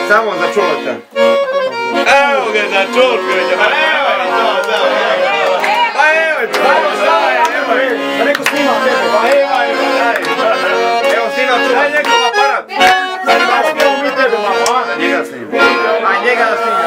Samo za čovjeka. Evo ga za čovjeka, pa evo je to, da. Pa evo je to. Da neko snima tebe, pa evo snima tu. Daj nekom aparat. Snimamo mi tebe malo, a? Da njega snima. A njega da snima.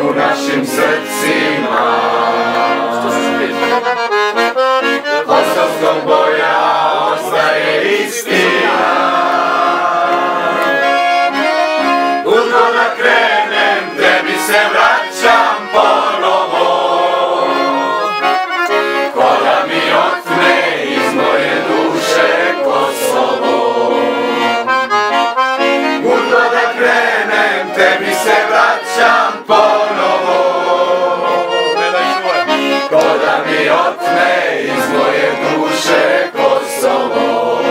U našim srcima Kosovskog boja ostaje istina. Udno da krenem, tebi se vraćam ponovo. Ko da mi otme iz moje duše Kosovo. Udno da krenem, tebi se vraćam ponovo. Ko da mi otme iz moje duše Kosovo.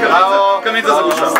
Bravo, kamica zabušava.